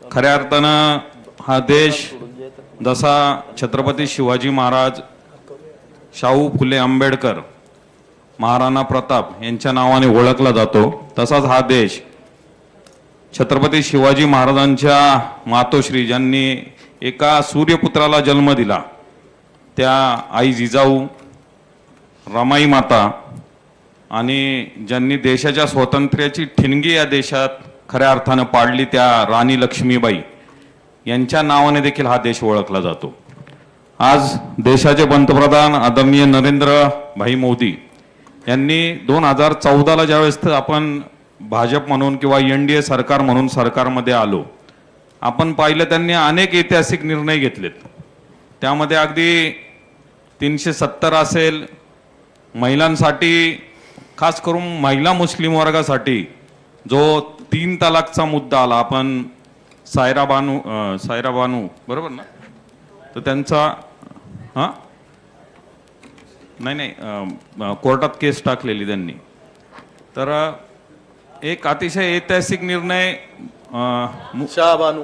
खऱ्या अर्थानं हा देश जसा छत्रपती शिवाजी महाराज, शाहू फुले आंबेडकर, महाराणा प्रताप यांच्या नावाने ओळखला जातो, तसाच हा देश छत्रपती शिवाजी महाराजांच्या मातोश्री ज्यांनी एका सूर्यपुत्राला जन्म दिला त्या आई जिजाऊ, रमाई माता आणि ज्यांनी देशाच्या स्वातंत्र्याची ठिणगी या देशात खऱ्या अर्थानं पाडली त्या राणी लक्ष्मीबाई यांच्या नावाने देखील हा देश ओळखला जातो। आज देशाचे पंतप्रधान आदरणीय नरेंद्र भाई मोदी यांनी 2014ला ज्यावेळेस आपण भाजप म्हणून किंवा एनडीए सरकार म्हणून सरकारमध्ये आलो, आपण पाहिलं त्यांनी अनेक ऐतिहासिक निर्णय घेतलेत। त्यामध्ये अगदी 370 असेल, महिलांसाठी खास करून महिला मुस्लिम वर्गासाठी जो 3 तलाकचा मुद्दा आला, आपण सायरा बानू बरोबर ना, तर त्यांचा नाही कोर्टात केस टाकलेली त्यांनी, तर एक अतिशय ऐतिहासिक निर्णय शाहबानू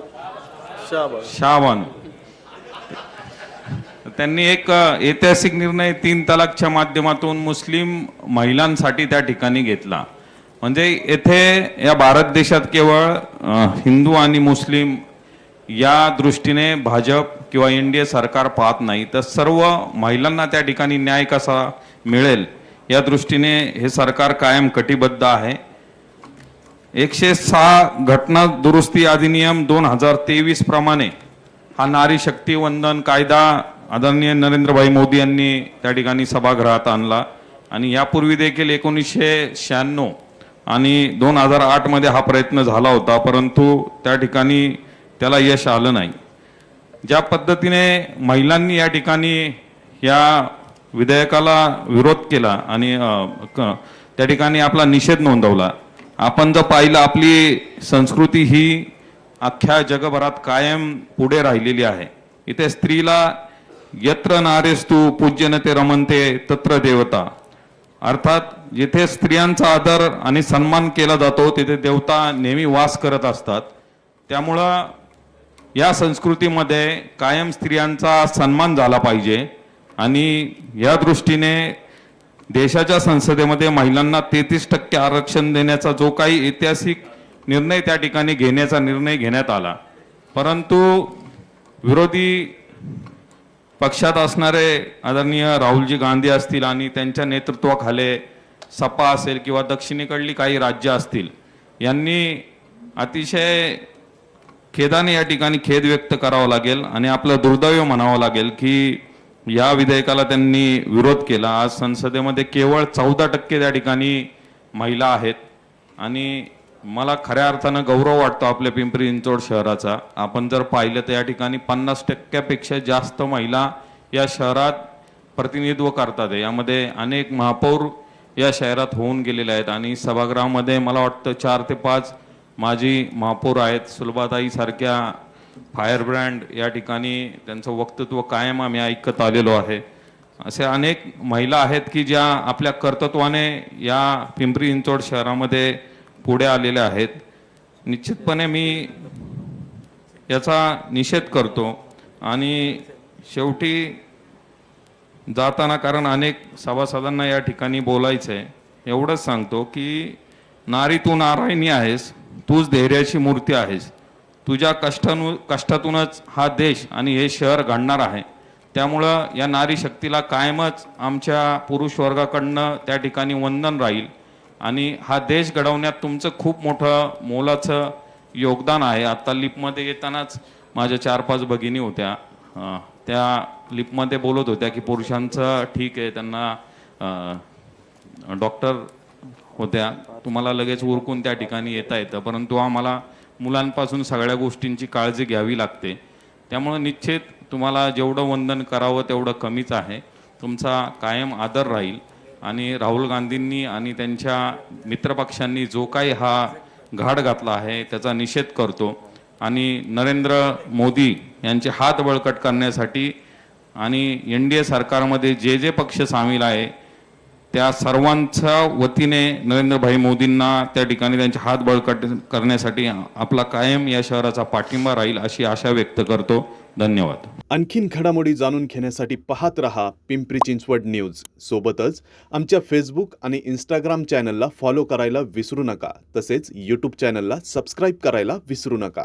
त्यांनी एक ऐतिहासिक निर्णय 3 तलाकच्या माध्यमातून मुस्लिम महिलांसाठी त्या ठिकाणी घेतला। म्हणजे येथे या भारत देशात केवळ हिंदू आणि मुस्लिम या दृष्टीने भाजप किंवा एनडीए सरकार पाहत नाही, तर सर्व महिलांना त्या ठिकाणी न्याय कसा मिळेल या दृष्टीने हे सरकार कायम कटिबद्ध आहे। 106 घटना दुरुस्ती अधिनियम 2023 प्रमाणे हा नारी शक्ती वंदन कायदा आदरणीय नरेंद्रभाई मोदी यांनी त्या ठिकाणी सभागृहात आणला आणि यापूर्वी देखील 1996 आणि 2008 मध्ये हा प्रयत्न झाला होता, परंतु त्या ठिकाणी त्याला यश आलं नाही। ज्या पद्धतीने महिलांनी या ठिकाणी या विधेयकाला विरोध केला आणि त्या ठिकाणी आपला निषेध नोंदवला, आपण जर पाहिलं आपली संस्कृती ही अख्ख्या जगभरात कायम पुढे राहिलेली आहे। इथे स्त्रीला यत्र नारेस्तु पूज्यनते रमनते तत्र देवता, अर्थात जिथे स्त्रियांचा आदर आणि सन्मान केला जातो तिथे देवता नेहमी वास करत असतात। त्यामुळं या संस्कृतीमध्ये कायम स्त्रियांचा सन्मान झाला पाहिजे आणि या दृष्टीने देशाच्या संसदेमध्ये महिलांना 33% आरक्षण देण्याचा जो काही ऐतिहासिक निर्णय त्या ठिकाणी घेण्याचा निर्णय घेण्यात आला, परंतु विरोधी पक्षात असणारे आदरणीय राहुलजी गांधी असतील आणि त्यांच्या नेतृत्वाखाली सपा असेल किंवा दक्षिणेकडली काही राज्य असतील, यांनी अतिशय खेदाने या ठिकाणी खेद व्यक्त करावा लागेल आणि आपलं दुर्दैव म्हणावं लागेल की या विधेयकाला त्यांनी विरोध केला। आज संसदेमध्ये केवळ 14% त्या ठिकाणी महिला आहेत आणि मला खऱ्या अर्थानं गौरव वाटतो आपल्या पिंपरी चिंचवड शहराचा। आपण जर पाहिलं तर या ठिकाणी 50% जास्त महिला या शहरात प्रतिनिधित्व करतात। यामध्ये अनेक महापौर या शहरात होऊन गेलेले आहेत आणि सभागृहामध्ये मला वाटतं 4 ते 5 माजी महापौर आहेत। सुलभाताई सारख्या फायर ब्रँड या ठिकाणी त्यांचं वक्तृत्व कायम आम्ही ऐकत आलेलो आहे। असे अनेक महिला आहेत की ज्या आपल्या कर्तृत्वाने या पिंपरी चिंचवड शहरामध्ये पुढे आलेले आहेत। निश्चितपणे मी याचा निषेध करतो आणि शेवटी जाताना, कारण अनेक सभासदांना या ठिकाणी बोलायचं आहे, एवढंच सांगतो की नारी तू नारायणी आहेस, तूच धैर्याची मूर्ती आहेस, तुझ्या कष्टातूनच हा देश आणि हे शहर घडणार आहे। त्यामुळं या नारी शक्तीला कायमच आमच्या पुरुष वर्गाकडनं त्या ठिकाणी वंदन राहील आणि हा देश घडवण्यात तुमचं खूप मोठं मोलाचं योगदान आहे। आता लिफ्टमध्ये येतानाच माझ्या 4-5 भगिनी होत्या, त्या लिफ्टमध्ये बोलत होत्या की पुरुषांचं ठीक आहे, त्यांना डॉक्टर होत्या, तुम्हाला लगेच उरकून त्या ठिकाणी येता येतं, परंतु आम्हाला मुलांपासून सगळ्या गोष्टींची काळजी घ्यावी लागते। त्यामुळे निश्चित तुम्हाला जेवढं वंदन करावं तेवढं कमीच आहे। तुमचा कायम आदर राहील आणि राहुल गांधींनी आणि त्यांच्या मित्रपक्षांनी जो काही हा घाट घातला आहे त्याचा निषेध करतो आणि नरेंद्र मोदी यांचे हात बळकट करण्यासाठी आणि एनडीए सरकारमध्ये जे जे पक्ष सामील आहे त्या सर्वांच्या वतीने नरेंद्रभाई मोदींना त्या ठिकाणी त्यांचे हात बळकट करण्यासाठी आपला कायम या शहराचा पाठिंबा राहील अशी आशा व्यक्त करतो. धन्यवाद. आणखीन घडामोडी जाणून घेण्यासाठी पाहत रहा पिंपरी चिंचवड न्यूज. सोबतच आमच्या फेसबुक आणि इंस्टाग्राम चॅनलला फॉलो करायला विसरू नका. तसेच यूट्यूब चॅनलला सबस्क्राईब करायला विसरू नका.